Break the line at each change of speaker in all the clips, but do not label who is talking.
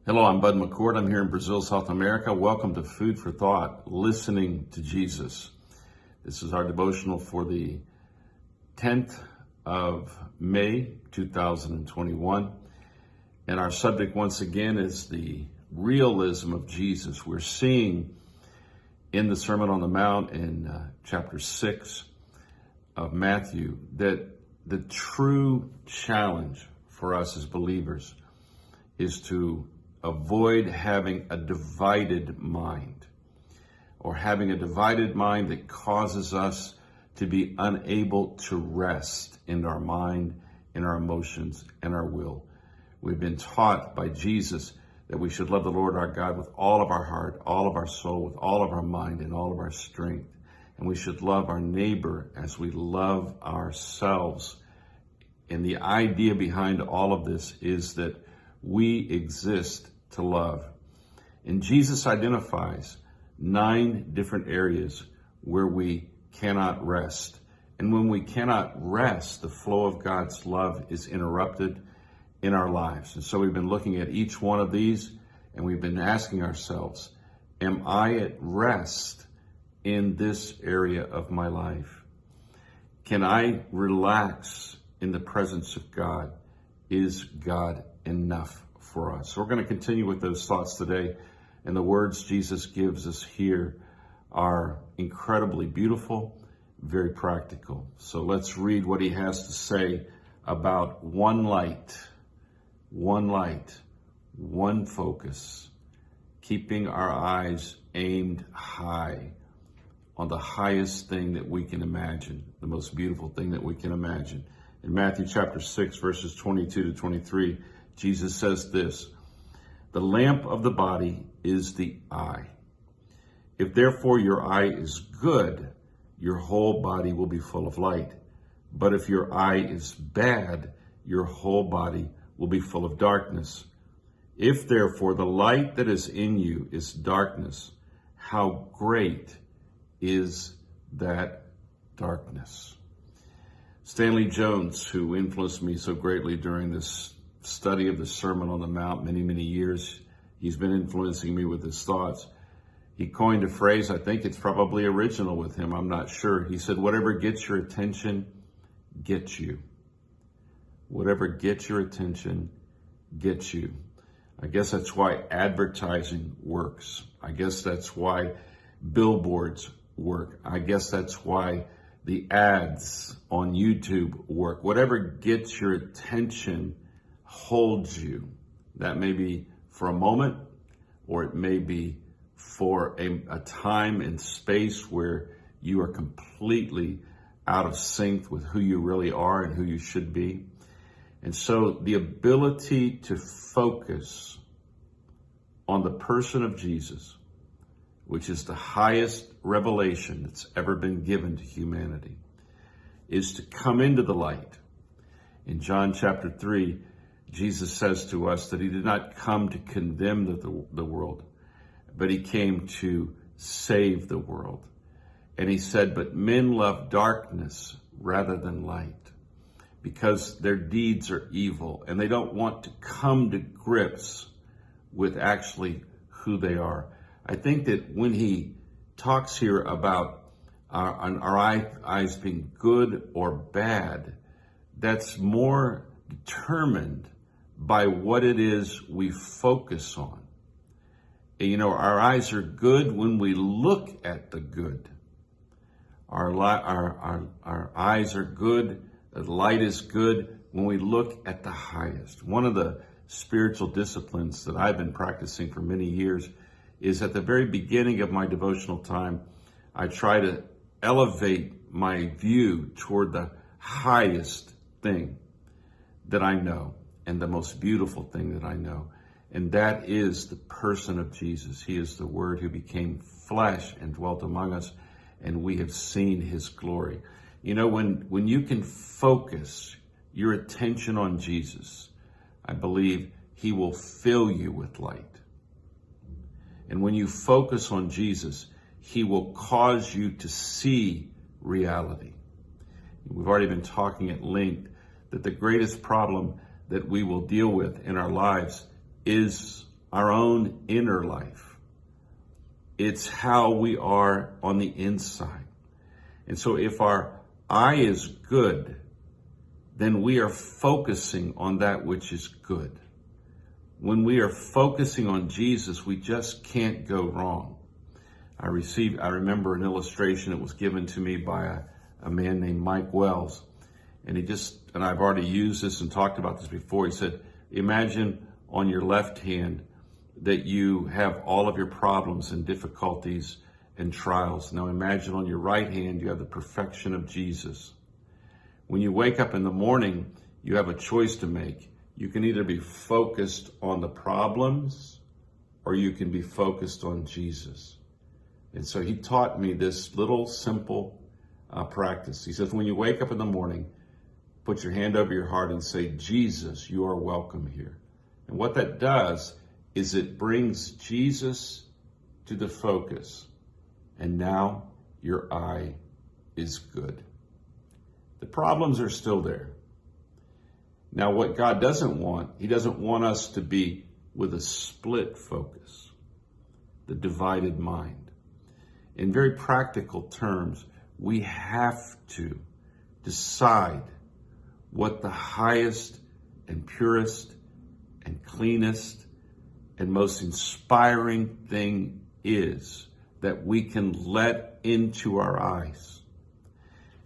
Hello, I'm Bud McCord. I'm here in Brazil, South America. Welcome to Food for Thought, Listening to Jesus. This is our devotional for the 10th of May, 2021. And our subject once again is the realism of Jesus. We're seeing in the Sermon on the Mount in chapter 6 of Matthew that the true challenge for us as believers is to avoid having a divided mind, or having a divided mind that causes us to be unable to rest in our mind, in our emotions, and our will. We've been taught by Jesus that we should love the Lord our God with all of our heart, all of our soul, with all of our mind, and all of our strength. And we should love our neighbor as we love ourselves. And the idea behind all of this is that we exist to love. And Jesus identifies 9 different areas where we cannot rest. And when we cannot rest, the flow of God's love is interrupted in our lives. And so we've been looking at each one of these, and we've been asking ourselves, am I at rest in this area of my life? Can I relax in the presence of God? Is God enough for us? So we're going to continue with those thoughts today. And the words Jesus gives us here are incredibly beautiful, very practical. So let's read what he has to say about one light, one focus, keeping our eyes aimed high on the highest thing that we can imagine, the most beautiful thing that we can imagine. In Matthew chapter 6, verses 22 to 23, Jesus says this: the lamp of the body is the eye. If therefore your eye is good, your whole body will be full of light. But if your eye is bad, your whole body will be full of darkness. If therefore the light that is in you is darkness, how great is that darkness? Stanley Jones, who influenced me so greatly during this study of the Sermon on the Mount many years, he's been influencing me with his thoughts. He coined a phrase, I think it's probably original with him, I'm not sure. He said, whatever gets your attention, gets you. Whatever gets your attention, gets you. I guess that's why advertising works. I guess that's why billboards work. I guess that's why the ads on YouTube work. Whatever gets your attention holds you. That may be for a moment, or it may be for a time and space where you are completely out of sync with who you really are and who you should be. And so the ability to focus on the person of Jesus, which is the highest revelation that's ever been given to humanity, is to come into the light. In John chapter 3, Jesus says to us that he did not come to condemn the world, but he came to save the world. And he said, but men love darkness rather than light because their deeds are evil, and they don't want to come to grips with actually who they are. I think that when he talks here about our eyes being good or bad, that's more determined by what it is we focus on. And, you know, our eyes are good when we look at the good. Our eyes are good, the light is good when we look at the highest. One of the spiritual disciplines that I've been practicing for many years is at the very beginning of my devotional time, I try to elevate my view toward the highest thing that I know and the most beautiful thing that I know. And that is the person of Jesus. He is the Word who became flesh and dwelt among us, and we have seen his glory. You know, when you can focus your attention on Jesus, I believe he will fill you with light. And when you focus on Jesus, he will cause you to see reality. We've already been talking at length that the greatest problem that we will deal with in our lives is our own inner life. It's how we are on the inside. And so if our eye is good, then we are focusing on that which is good. When we are focusing on Jesus, we just can't go wrong. I remember an illustration that was given to me by a man named Mike Wells. And I've already used this and talked about this before. He said, imagine on your left hand that you have all of your problems and difficulties and trials. Now imagine on your right hand, you have the perfection of Jesus. When you wake up in the morning, you have a choice to make. You can either be focused on the problems or you can be focused on Jesus. And so he taught me this little simple practice. He says, when you wake up in the morning, put your hand over your heart and say, Jesus, you are welcome here. And what that does is it brings Jesus to the focus. And now your eye is good. The problems are still there. Now, what God doesn't want, he doesn't want us to be with a split focus, the divided mind. In very practical terms, we have to decide what the highest and purest and cleanest and most inspiring thing is that we can let into our eyes.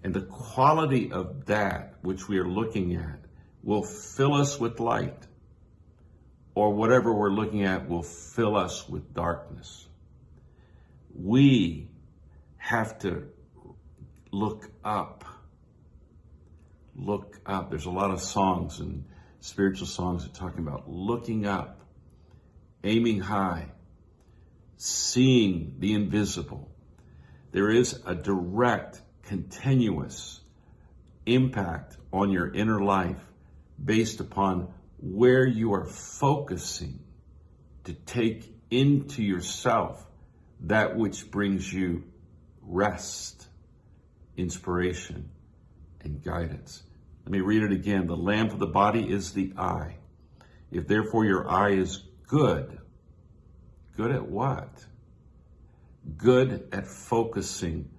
And the quality of that which we are looking at will fill us with light, or whatever we're looking at will fill us with darkness. We have to look up. Look up. There's a lot of songs and spiritual songs that are talking about looking up, aiming high, seeing the invisible. There is a direct, continuous impact on your inner life based upon where you are focusing to take into yourself that which brings you rest, inspiration, and guidance. Let me read it again. The lamp of the body is the eye. If therefore your eye is good, good at what? Good at focusing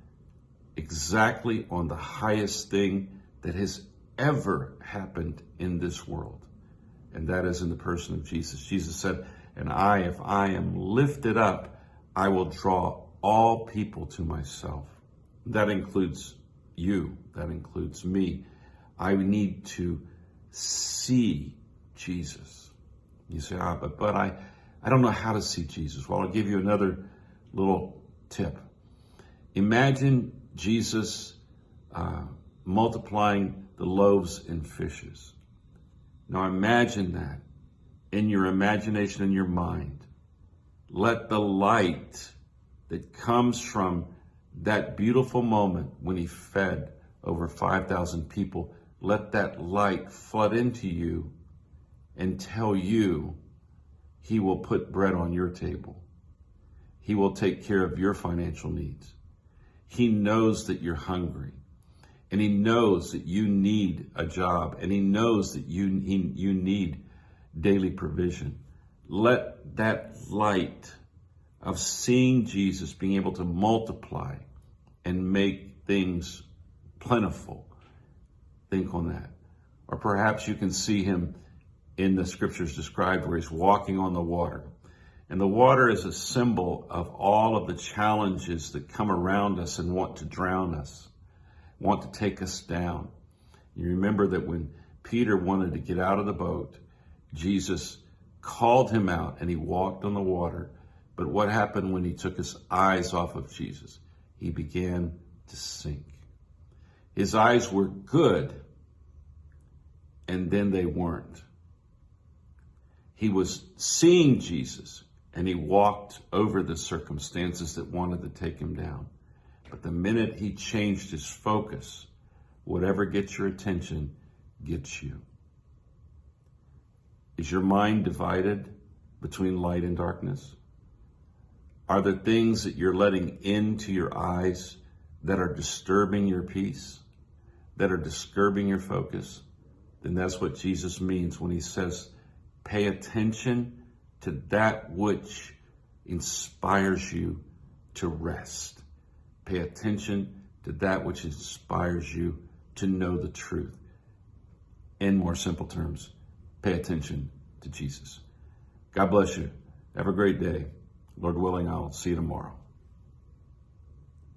exactly on the highest thing that has ever happened in this world. And that is in the person of Jesus. Jesus said, and if I am lifted up, I will draw all people to myself. That includes you. That includes me. I need to see Jesus. You say, but I don't know how to see Jesus. Well, I'll give you another little tip. Imagine Jesus multiplying the loaves and fishes. Now imagine that in your imagination, in your mind. Let the light that comes from that beautiful moment when he fed over 5,000 people, let that light flood into you and tell you he will put bread on your table. He will take care of your financial needs. He knows that you're hungry, and he knows that you need a job, and he knows that you need daily provision. Let that light of seeing Jesus, being able to multiply and make things plentiful, think on that. Or perhaps you can see him in the scriptures described where he's walking on the water. And the water is a symbol of all of the challenges that come around us and want to drown us, want to take us down. You remember that when Peter wanted to get out of the boat, Jesus called him out and he walked on the water. But what happened when he took his eyes off of Jesus? He began to sink. His eyes were good, and then they weren't. He was seeing Jesus, and he walked over the circumstances that wanted to take him down. But the minute he changed his focus, whatever gets your attention gets you. Is your mind divided between light and darkness? Are there things that you're letting into your eyes that are disturbing your peace, that are disturbing your focus? Then that's what Jesus means when he says, pay attention to that which inspires you to rest. Pay attention to that which inspires you to know the truth. In more simple terms, pay attention to Jesus. God bless you. Have a great day. Lord willing, I'll see you tomorrow.